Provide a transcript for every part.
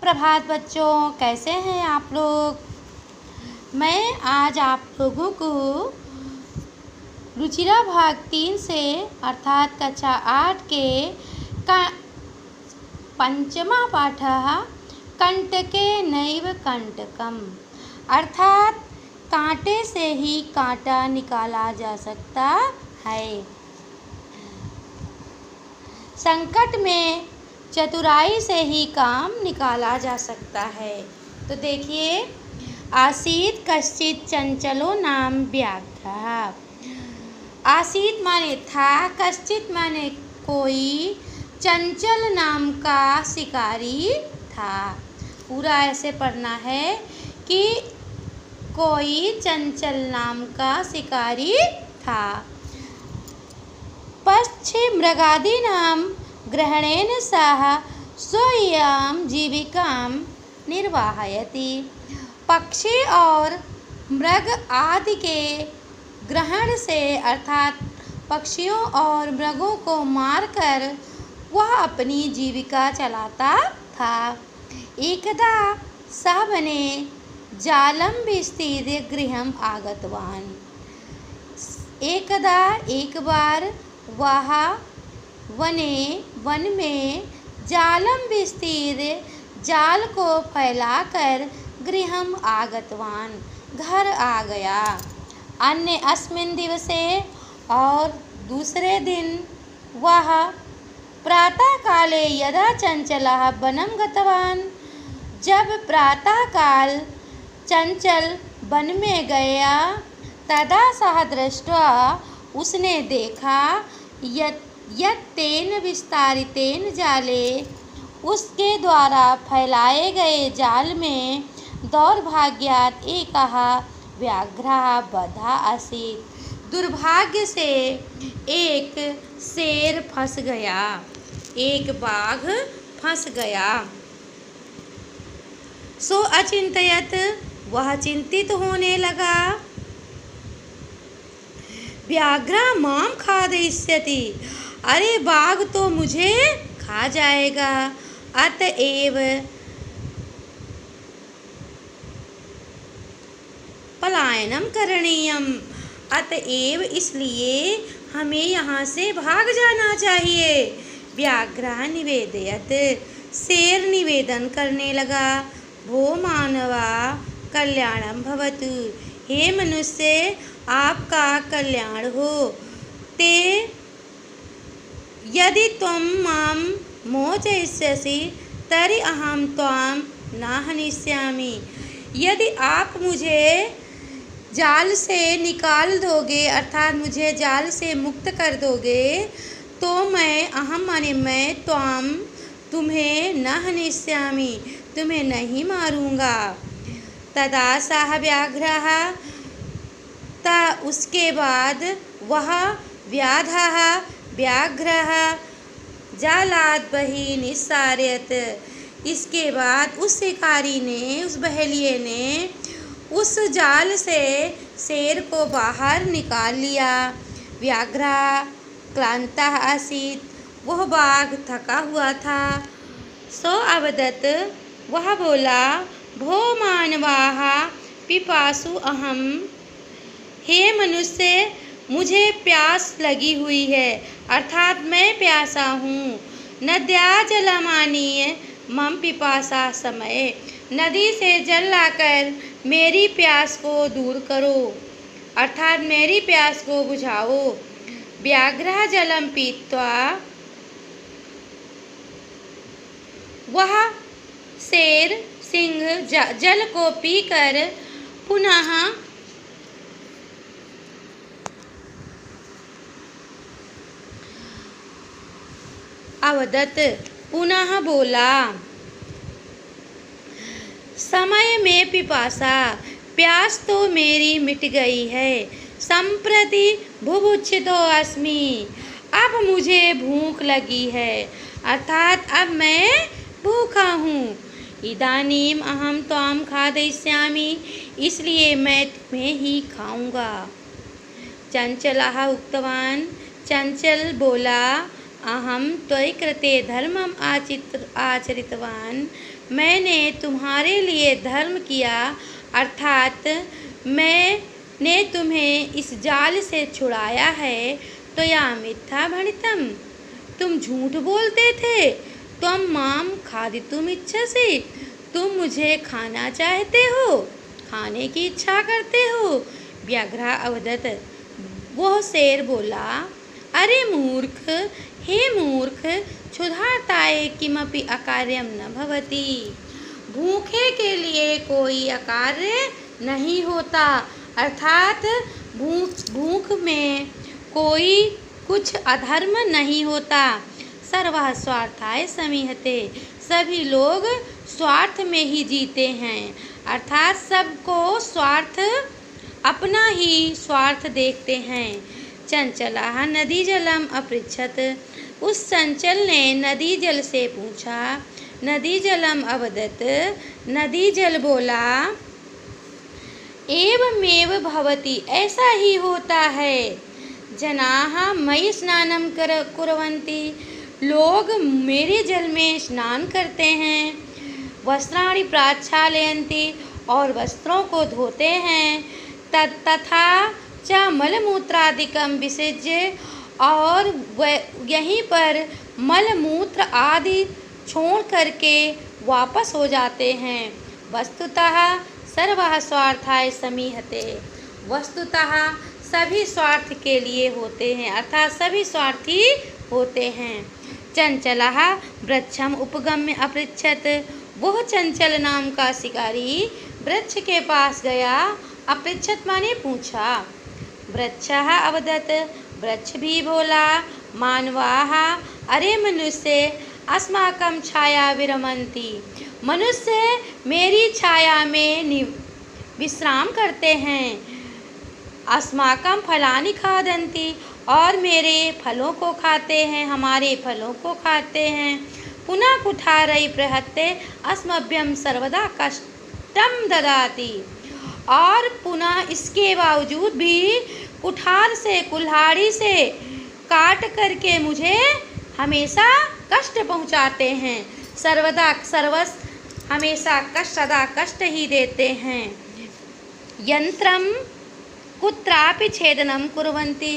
सुप्रभात बच्चों, कैसे हैं आप लोग। मैं आज आप लोगों को रुचिरा भाग 3 से अर्थात कक्षा 8 के पंचमा पाठः कंटके नैव कंटकम अर्थात कांटे से ही कांटा निकाला जा सकता है। संकट में चतुराई से ही काम निकाला जा सकता है। तो देखिए, आसीत कश्चित चंचलो नाम व्याघ्रः। आसीत माने था, कश्चित माने कोई, चंचल नाम का शिकारी था। पूरा ऐसे पढ़ना है कि कोई चंचल नाम का शिकारी था। पक्षी मृगादीनां ग्रहणेन सह स्वयं जीविकां निर्वाहयति। पक्षी और मृग आदि के ग्रहण से अर्थात पक्षियों और मृगों को मारकर वह अपनी जीविका चलाता था। एकदा सः वने जालं विस्तीर्य गृहम् आगतवान्। एकदा एक बार वह वन में जालम विस्तीर्य जाल को फैलाकर गृहम् आगतवान घर आ गया। अन्य अस्मिन् दिवसे और दूसरे दिन वह प्रातः काले यदा चंचलः वनं गतवान्। जब प्रातः काल चंचल वन में गया, तदा सः दृष्ट्वा उसने देखा यत्तेन विस्तारितेन जाले उसके द्वारा फैलाए गए जाल में दौर्भाग्यात् एकः व्याघ्रः बधा आसीत्। दुर्भाग्य से एक शेर फंस गया, एक बाघ फंस गया। सो अचिंतयत्, वह चिंतित होने लगा। व्याघ्रः मां खादयिष्यति, अरे बाघ तो मुझे खा जाएगा। अतएव पलायनम करणीयम, अतएव इसलिए हमें यहाँ से भाग जाना चाहिए। व्याघ्रः निवेदयत्, शेर निवेदन करने लगा। भो मानवा कल्याणं भवतु, हे मनुष्य आपका कल्याण हो। ते यदि त्वं मां मोचयिष्यसि तर्हि अहं त्वां न हनिष्यामि। यदि आप मुझे जाल से निकाल दोगे अर्थात मुझे जाल से मुक्त कर दोगे, तो मैं तुम्हें न हनिष्यामि, तुम्हें नहीं मारूंगा। तदा सः व्याघ्रः, उसके बाद वह व्याघ्रः जालात् बहिः निस्सारयत्। इसके बाद उस शिकारी ने, उस बहेलिये ने उस जाल से शेर को बाहर निकाल लिया। व्याघ्रः क्लान्तः आसीत्, वह बाघ थका हुआ था। सो अवदत्, वह बोला, भो मानवाः पिपासु अहम्, हे मनुष्य मुझे प्यास लगी हुई है अर्थात मैं प्यासा हूँ। नद्या जलमानीय मम पिपासा समय, नदी से जल लाकर मेरी प्यास को दूर करो अर्थात मेरी प्यास को बुझाओ। व्याघ्रः जलम पीत्वा, वह शेर सिंह जल को पीकर पुनः अवदत्, पुनः बोला, समय में पिपासा, प्यास तो मेरी मिट गई है। सम्प्रति बुभुक्षितो अस्मि, अब मुझे भूख लगी है अर्थात अब मैं भूखा हूँ। इदानीम अहम त्वां खादयिष्यामि, इसलिए मैं तुम्हें ही खाऊंगा। चंचलः उक्तवान्, चंचल बोला, अहम त्वयि कृते धर्मम् आचरितवान्, मैंने तुम्हारे लिए धर्म किया, अर्थात मैंने तुम्हें इस जाल से छुड़ाया है, तो या मिथ्या भणितम, तुम झूठ बोलते थे। त्वं माम खादितुम इच्छसि, तुम मुझे खाना चाहते हो, खाने की इच्छा करते हो। व्याघ्र अवदत्, वह शेर बोला, अरे मूर्ख, हे मूर्ख, क्षुधार्ताय किमपि अकार्यम न भवति। भूखे के लिए कोई अकार्य नहीं होता, अर्थात भूख में कोई कुछ अधर्म नहीं होता। सर्वः स्वार्थाय समीहते, सभी लोग स्वार्थ में ही जीते हैं, अर्थात सबको स्वार्थ, अपना ही स्वार्थ देखते हैं। चंचलः नदी जलम अपृच्छत, उस चंचल ने नदी जल से पूछा। नदी जलम अवदत्, नदी जल बोला, एवमेव भवति, ऐसा ही होता है। जनाः मयि स्नानं कुर्वन्ति, लोग मेरे जल में स्नान करते हैं। वस्त्राणि प्रक्षालयन्ति, और वस्त्रों को धोते हैं। तथा च मलमूत्रादिकं विसृज्य, और यहीं पर मलमूत्र आदि छोड़ करके वापस हो जाते हैं। वस्तुतः सर्वः स्वार्थाय समीहते, वस्तुतः सभी स्वार्थ के लिए होते हैं, अर्थात सभी स्वार्थी होते हैं। चंचलः वृक्षम उपगम्य अपृच्छत, वह चंचल नाम का शिकारी वृक्ष के पास गया। अपृच्छत माने पूछा। वृक्षः अवदत्, वृक्ष भी बोला, मानवाः, अरे मनुष्य, अस्माकं छाया विरमन्ति, मनुष्य मेरी छाया में विश्राम करते हैं। अस्माकं फलानि खादन्ति, और मेरे फलों को खाते हैं, हमारे फलों को खाते हैं। पुनः कुठारै प्रहत्ते अस्मभ्यं सर्वदा कष्टं ददाति, और पुनः इसके बावजूद भी कुल्हाड़ी से काट करके मुझे हमेशा कष्ट पहुंचाते हैं। सर्वस हमेशा सदा कष्ट ही देते हैं। यंत्रम कुत्रापि छेदनम कुर्वन्ति,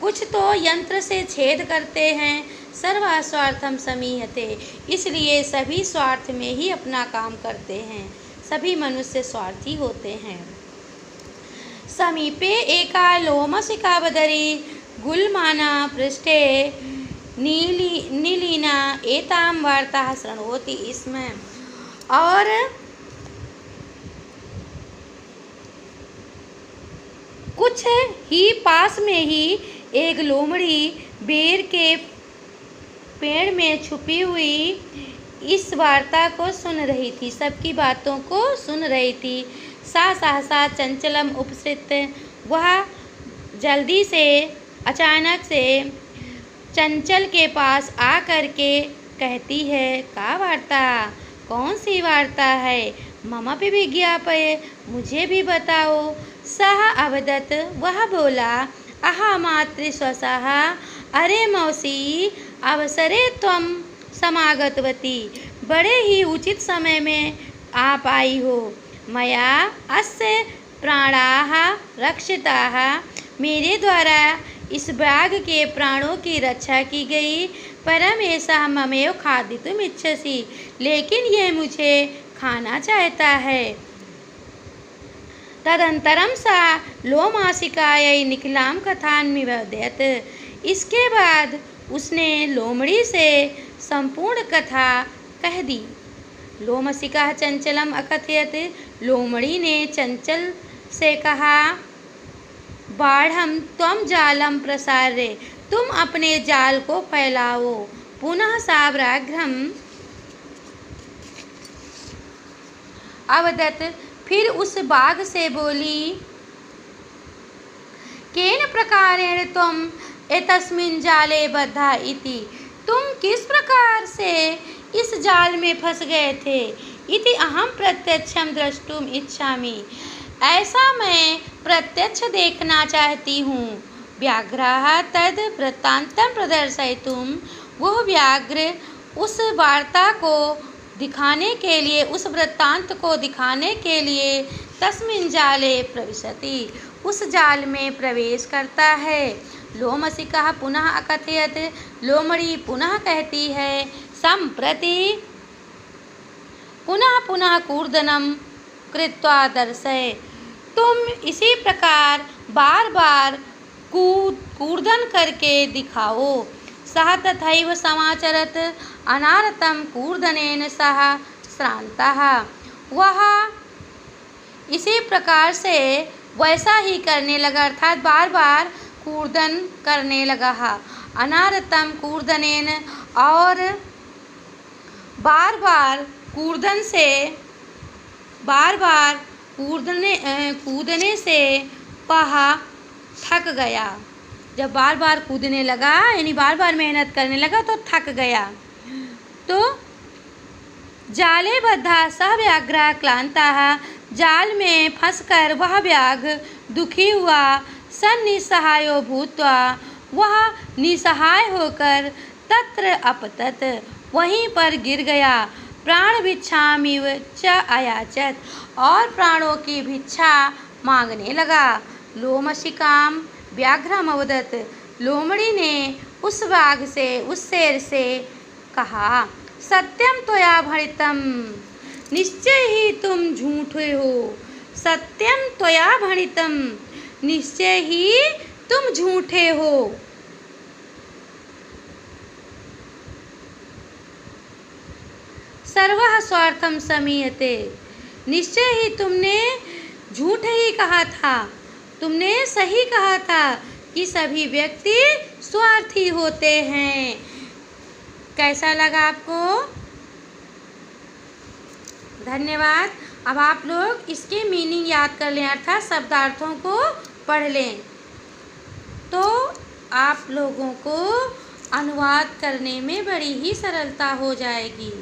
कुछ तो यंत्र से छेद करते हैं। सर्वः स्वार्थम समीहते, इसलिए सभी स्वार्थ में ही अपना काम करते हैं, सभी मनुष्य स्वार्थी होते हैं। समीपे एका लोमशिखा बदरी गुलमाना पृष्ठे नीलिना एतां वार्ताः शृणोति स्म, और कुछ ही पास में ही एक लोमड़ी बेर के पेड़ में छुपी हुई इस वार्ता को सुन रही थी, सबकी बातों को सुन रही थी। सा सहसा चंचलम उपसृत, वह जल्दी से अचानक से चंचल के पास आ करके कहती है, का वार्ता, कौन सी वार्ता है? ममपि विज्ञापय, मुझे भी बताओ। सह अवदत्, वह बोला, अहा मातृस्वसः, अरे मौसी, अवसरे त्वं समागतवती, बड़े ही उचित समय में आप आई हो। मया अस्य प्राणाः रक्षिताः, मेरे द्वारा इस बाघ के प्राणों की रक्षा की गई। परम एषः ममेव खादितुम् इच्छसि, लेकिन यह मुझे खाना चाहता है। तदंतरम सा लोमासिकायै निखिलां कथां निवेदयत्, इसके बाद उसने लोमड़ी से संपूर्ण कथा कह दी। लोमशिका चंचलम अकथयत, लोमड़ी ने चंचल से कहा, बाढ़म त्वं जालम प्रसार्य, तुम अपने जाल को फैलाओ। पुनः सा व्याघ्रम अवदत्, फिर उस बाघ से बोली, केन प्रकारेण त्वं एतस्मिन् जाले बद्धा इति, तुम किस प्रकार से इस जाल में फंस गए थे। इति अहम प्रत्यक्षम द्रष्टुम इच्छामि, ऐसा मैं प्रत्यक्ष देखना चाहती हूँ। व्याघ्रः तद वृत्तान्तं प्रदर्शयितुं, वह व्याघ्र उस वार्ता को दिखाने के लिए, उस वृत्तांत को दिखाने के लिए तस्मिन् जाले प्रविशति, उस जाल में प्रवेश करता है। लोमशिखा पुनः अकथयत, लोमड़ी पुनः कहती है, सम्प्रति पुनः पुनः कूर्दनम कृत्वा दर्शय, तुम इसी प्रकार बार बार कूर्दन करके दिखाओ। सः तथैव समाचरत् अनारतं कूर्दनेन सह श्रान्तः, वह इसी प्रकार से वैसा ही करने लगा, अर्थात बार बार कूर्दन करने लगा। अनारतं कूर्दनेन, और बार बार कूर्दन से, बार बार कूदने से वह थक गया। जब बार बार कूदने लगा, यानी बार बार मेहनत करने लगा, तो थक गया। तो जाले बद्धा सह व्याघ्रः क्लान्तः, जाल में फंसकर वह व्याघ्र दुखी हुआ। सन्निस्सहायो भूत्वा, वह निसहाय होकर तत्र अपतत, वहीं पर गिर गया। प्राण भिक्षामिव च अयाचत, और प्राणों की भिक्षा मांगने लगा। लोमशिखाम व्याघ्रमवदत्, लोमड़ी ने उस बाघ से, उस शेर से कहा, सत्यम त्वया भणितम, निश्चय ही तुम झूठे हो। सत्यम त्वया भणितम, निश्चय ही तुम झूठे हो। सर्वः स्वार्थम समीयते, निश्चय ही तुमने झूठ ही कहा था, तुमने सही कहा था कि सभी व्यक्ति स्वार्थी होते हैं। कैसा लगा आपको? धन्यवाद। अब आप लोग इसके मीनिंग याद कर लें, अर्थात शब्दार्थों को पढ़ लें, तो आप लोगों को अनुवाद करने में बड़ी ही सरलता हो जाएगी।